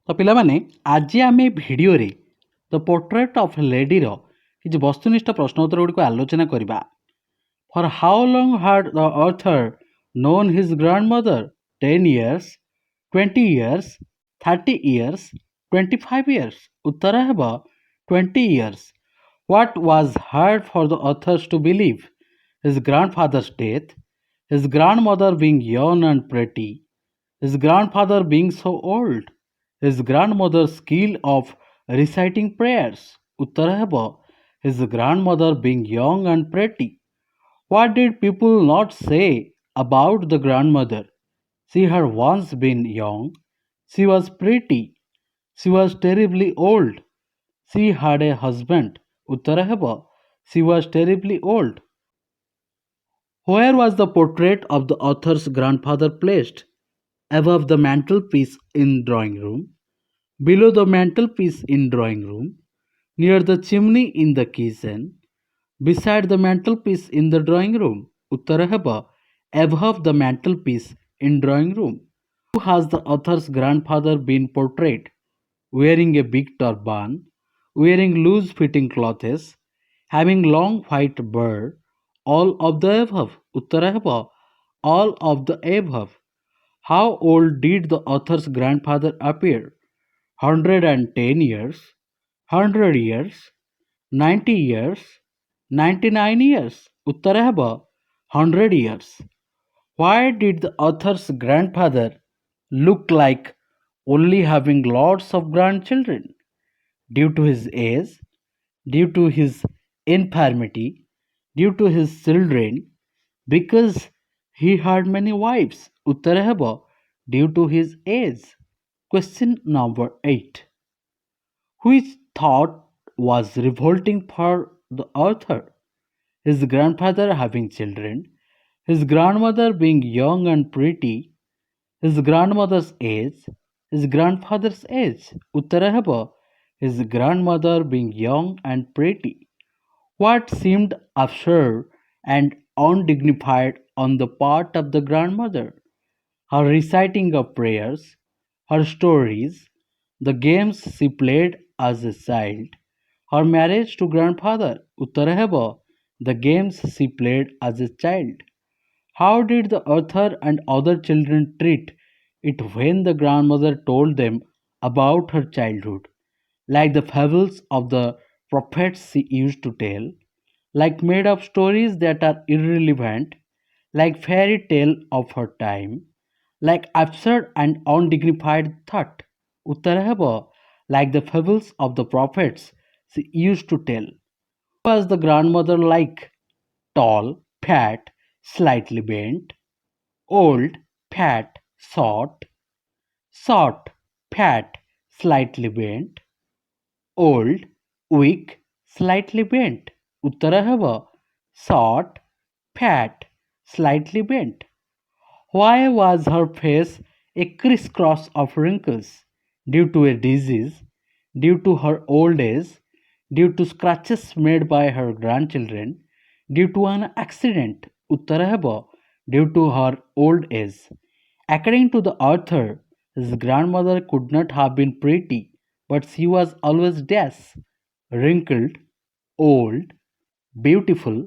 ତ ପିଲାମାନେ ଆଜି ଆମେ ଭିଡ଼ିଓରେ ଦ ପୋର୍ଟ୍ରେଟ୍ ଅଫ୍ ଲେଡିର କିଛି ବସ୍ତୁନିଷ୍ଠ ପ୍ରଶ୍ନ ଉତ୍ତର ଗୁଡ଼ିକୁ ଆଲୋଚନା କରିବା। For how long had the author known his grandmother? 10 years, 20 years, 30 years, 25 years? ଉତ୍ତର ହେବ 20 years. What was hard for the authors to believe? His grandfather's death, his grandmother being young and pretty, his grandfather being so old, his grandmother's skill of reciting prayers. ଉତ୍ତର ହେବ his grandmother being young and pretty. What did people not say about the grandmother? She had once been young, she was pretty, she was terribly old, she had a husband. ଉତ୍ତର ହେବ she was terribly old. Where was the portrait of the author's grandfather placed? Above the mantelpiece in drawing room, below the mantelpiece in drawing room, near the chimney in the kitchen, beside the mantelpiece in the drawing room? Uttara heba above the mantelpiece in drawing room. Who has the author's grandfather been portrayed? Wearing a big turban, wearing loose fitting clothes, having long white beard, all of the above? Uttara heba all of the above. How old did the author's grandfather appear? 110 years, 100 years, 90 years, 99 years? Uttara heba 100 years. Why did the author's grandfather look like only having lots of grandchildren? Due to his age, due to his infirmity, due to his children, because he had many wives? Uttara heba due to his age. Question number 8. Which thought was revolting for the author? His grandfather having children, his grandmother being young and pretty, his grandmother's age, his grandfather's age? Uttara heba his grandmother being young and pretty. What seemed absurd and undignified on the part of the grandmother? Her reciting of prayers, her stories, the games she played as a child, her marriage to grandfather? Uttara heba the games she played as a child. How did the author and other children treat it when the grandmother told them about her childhood? Like the fables of the prophets she used to tell, like made up stories that are irrelevant, like fairy tale of her time, like absurd and undignified thought? Uttara heba like the fables of the prophets she used to tell. Was the grandmother like? Tall, fat, slightly bent, old, fat, short, short, fat, slightly bent, old, weak, slightly bent? Uttara heba short, fat, slightly bent. Why was her face a crisscross of wrinkles? Due to a disease, due to her old age, due to scratches made by her grandchildren, due to an accident? Uttara heba due to her old age. According to the author, his grandmother could not have been pretty, but she was always dash, wrinkled, old, beautiful,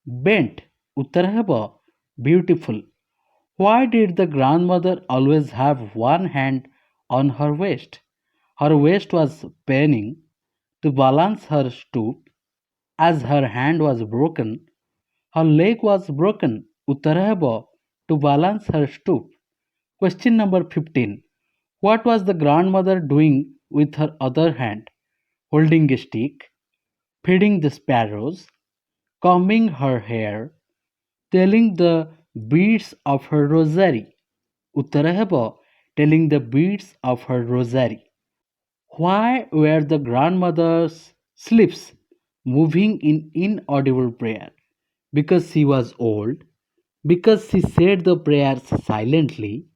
bent. Uttara heba beautiful. Why did the grandmother always have one hand on her waist? Her waist was paining to balance her stoop, as her hand was broken. Her leg was broken. Uttara heba to balance her stoop. Question number 15. What was the grandmother doing with her other hand? Holding a stick, feeding the sparrows, combing her hair, telling the beads of her rosary? Uttara heba telling the beads of her rosary. Why were the grandmother's lips moving in inaudible prayer? Because she was old, because she said the prayers silently,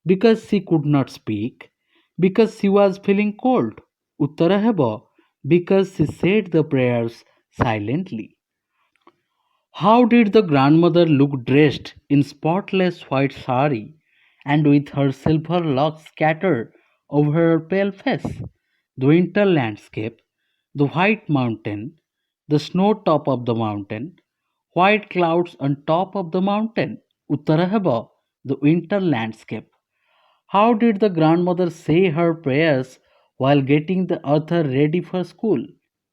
because she could not speak, because she was feeling cold? Uttara heba because she said the prayers silently. How did the grandmother look dressed in spotless white sari and with her silver locks scattered over her pale face. The winter landscape, the white mountain, the snow top of the mountain, white clouds on top of the mountain. Uttara heba, the winter landscape. How did the grandmother say her prayers while getting the author ready for school?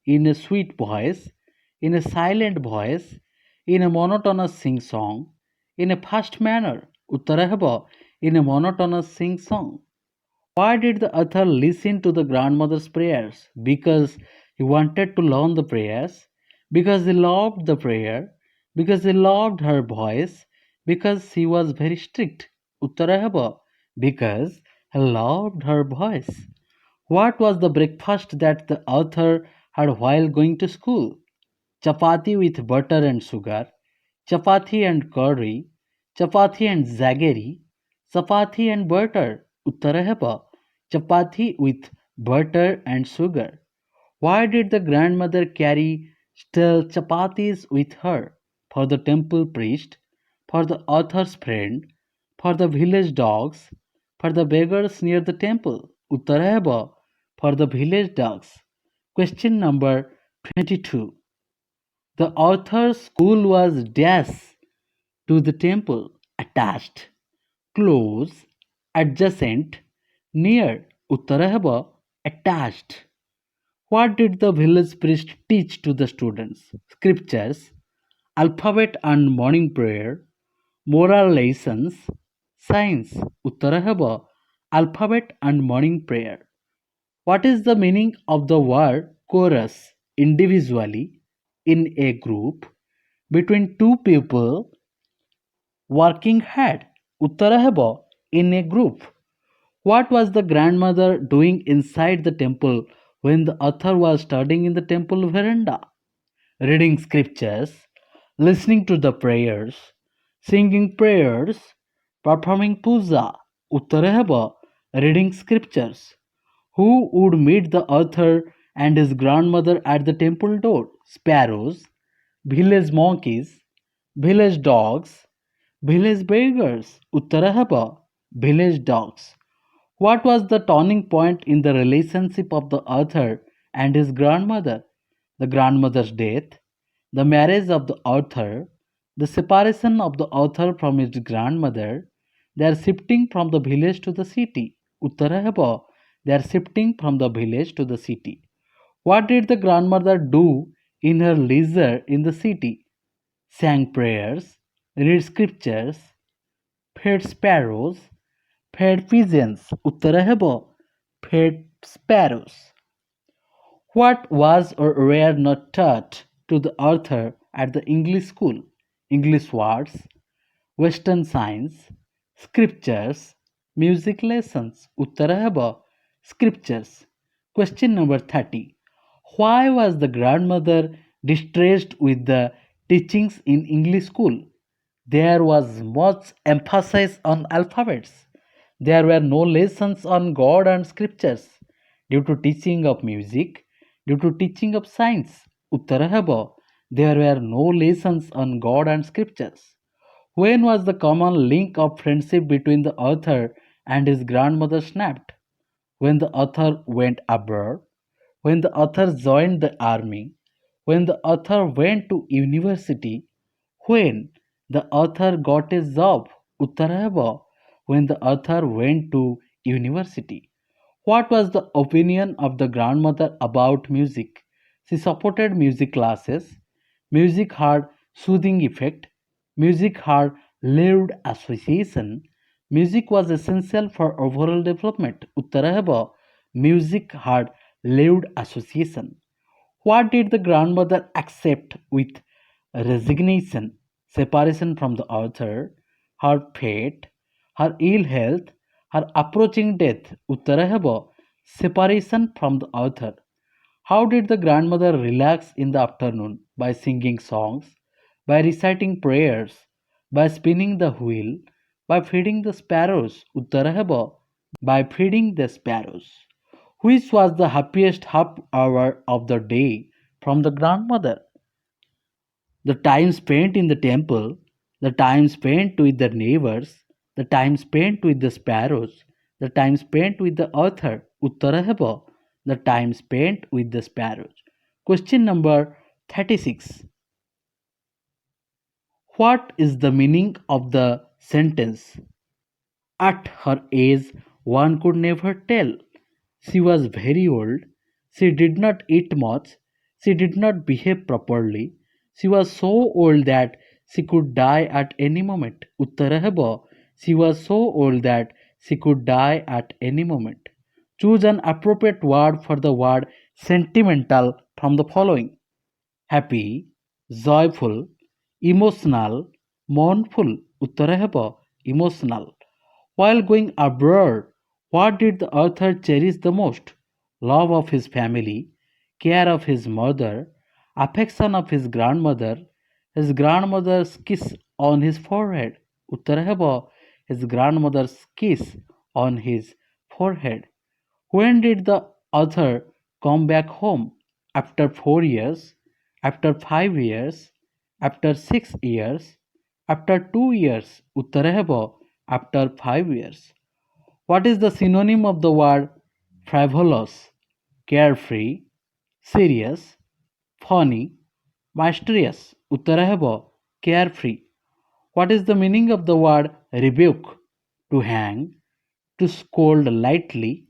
In a sweet voice, in a silent voice, in a monotonous sing song, in a fast manner. Uttara heba, in a monotonous sing song. Why did the author listen to the grandmother's prayers? Because he wanted to learn the prayers, because he loved the prayer, because he loved her voice, because he was very strict. Uttara heba, because he loved her voice. What was the breakfast that the author had while going to school? Chapati with butter and sugar, chapati and curry, chapati and jaggery, chapati and butter. Uttara heba, chapati with butter and sugar. Why did the grandmother carry still chapatis with her? For the temple priest, for the author's friend, for the village dogs, for the beggars near the temple. Uttara heba, for the village dogs. Question number 22. The author's school was dash to the temple, attached, close, adjacent, near. Uttarahaba, attached. What did the village priest teach to the students? Scriptures, alphabet and morning prayer, moral lessons, science. Uttarahaba, alphabet and morning prayer. What is the meaning of the word chorus? Individually, in a group, between two people working hard. Uttara heba, in a group. What was the grandmother doing inside the temple when the author was studying in the temple veranda? Reading scriptures, listening to the prayers, singing prayers, performing puja. Uttara heba, reading scriptures. Who would meet the author and his grandmother at the temple door? Sparrows, village monkeys, village dogs, village beggars. Uttarahaba, village dogs. What was the turning point in the relationship of the author and his grandmother? The grandmother's death, the marriage of the author, the separation of the author from his grandmother, they are shifting from the village to the city. Uttarahaba, they are shifting from the village to the city. What did the grandmother do in her leisure in the city? Sang prayers, read scriptures, fed sparrows, fed pigeons. Uttarahaba, fed sparrows. What was or were not taught to the author at the English school? English words, Western science, scriptures, music lessons. Uttarahaba, scriptures. Question number 30. Why was the grandmother distressed with the teachings in English school? There was much emphasis on alphabets. There were no lessons on God and scriptures. Due to teaching of music, due to teaching of science, Uttarahaba, there were no lessons on God and scriptures. When was the common link of friendship between the author and his grandmother snapped? When the author went abroad, when the author joined the army, when the author went to university, when the author got a job. Uttarava, when the author went to university. What was the opinion of the grandmother about music? She supported music classes. Music had soothing effect. Music had lived association. Music was essential for overall development. Uttarahaba, music had lived association. What did the grandmother accept with resignation? Separation from the author, her fate, her ill health, her approaching death. Uttarahaba, separation from the author. How did the grandmother relax in the afternoon? By singing songs, by reciting prayers, by spinning the wheel, by feeding the sparrows. Uttarahaba, by feeding the sparrows. Which was the happiest half hour of the day from the grandmother? The time spent in the temple, the time spent with the neighbors, the time spent with the sparrows, The time spent with the author. Uttara ହେବ the time spent with the sparrows. Question number 36. What is the meaning of the sentence? At her age, one could never tell. She was very old. She did not eat much. She did not behave properly. She was so old that she could die at any moment. Uttara ହେବ she was so old that she could die at any moment. Choose an appropriate word for the word sentimental from the following: happy, joyful, emotional, mournful. Uttara ହେବ emotional. While going abroad, what did the author cherish the most? Love of his family, care of his mother, affection of his grandmother's kiss on his forehead. Uttara ହେବ his grandmother's kiss on his forehead. When did the author come back home? After 4 years, after 5 years, after 6 years, after 2 years. Uttara ହେବ after 5 years. What is the synonym of the word frivolous? Carefree, serious, funny, mysterious. Uttara ହେବ carefree. What is the meaning of the word rebuke? To hang, to scold lightly,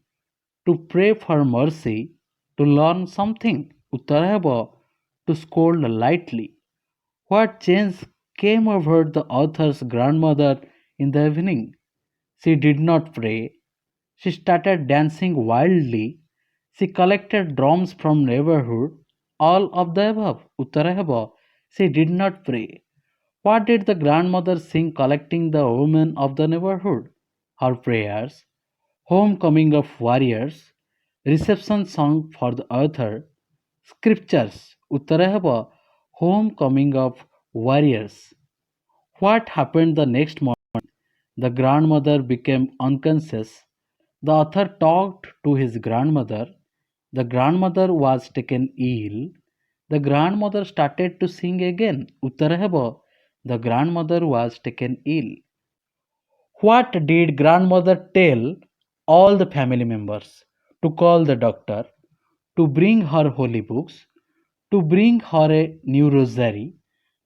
to pray for mercy, to learn something. Uttara ହେବ to scold lightly. What change came over the author's grandmother in the evening? She did not pray. She started dancing wildly. She collected drums from neighborhood. All of the above. Uttara ହେବ she did not pray. What did the grandmother sing collecting the women of the neighborhood? Her prayers, homecoming of warriors, reception song for the author, scriptures. Uttara ହେବ homecoming of warriors. What happened the next morning? The grandmother became unconscious. The author talked to his grandmother. The grandmother was taken ill. The grandmother started to sing again. Uttara ହେବ the grandmother was taken ill. What did grandmother tell all the family members? To call the doctor, to bring her holy books, to bring her a new rosary,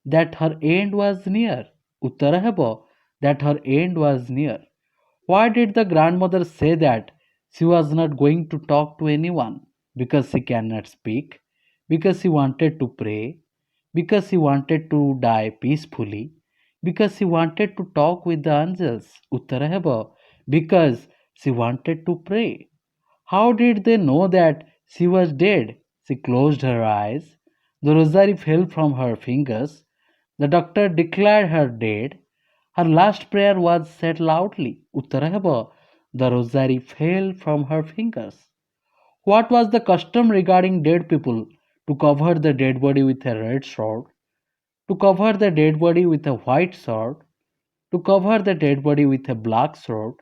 that her end was near. Uttara ହେବ that her end was near. Why did the grandmother say that she was not going to talk to anyone? Because she cannot speak, because she wanted to pray, because she wanted to die peacefully, because she wanted to talk with the angels. Uttara ହେବ because she wanted to pray. How did they know that she was dead? She closed her eyes. The rosary fell from her fingers. The doctor declared her dead. Her last prayer was said loudly. Uttara ହେବ the rosary fell from her fingers. What was the custom regarding dead people? To cover the dead body with a red sword, to cover the dead body with a white sword, to cover the dead body with a black sword,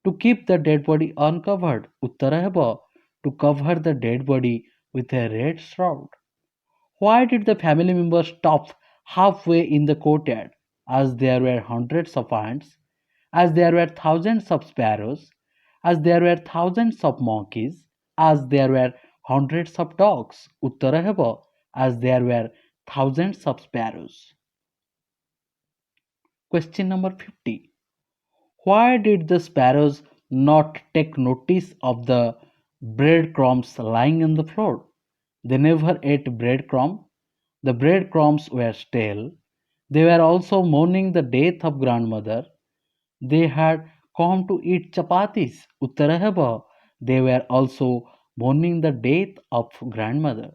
to keep the dead body uncovered. Uttara ହେବ to cover the dead body with a red shroud. Why did the family members stop halfway in the courtyard? As there were hundreds of ants, as there were thousands of sparrows, as there were thousands of monkeys, as there were hundreds of dogs. Uttara ହେବ as there were thousands of sparrows. Question number 50. Why did the sparrows not take notice of the breadcrumbs lying on the floor? They never ate breadcrumb. The breadcrumbs were stale. They were also mourning the death of grandmother. They had come to eat chapatis. Uttara ହେବ they were also mourning the death of grandmother.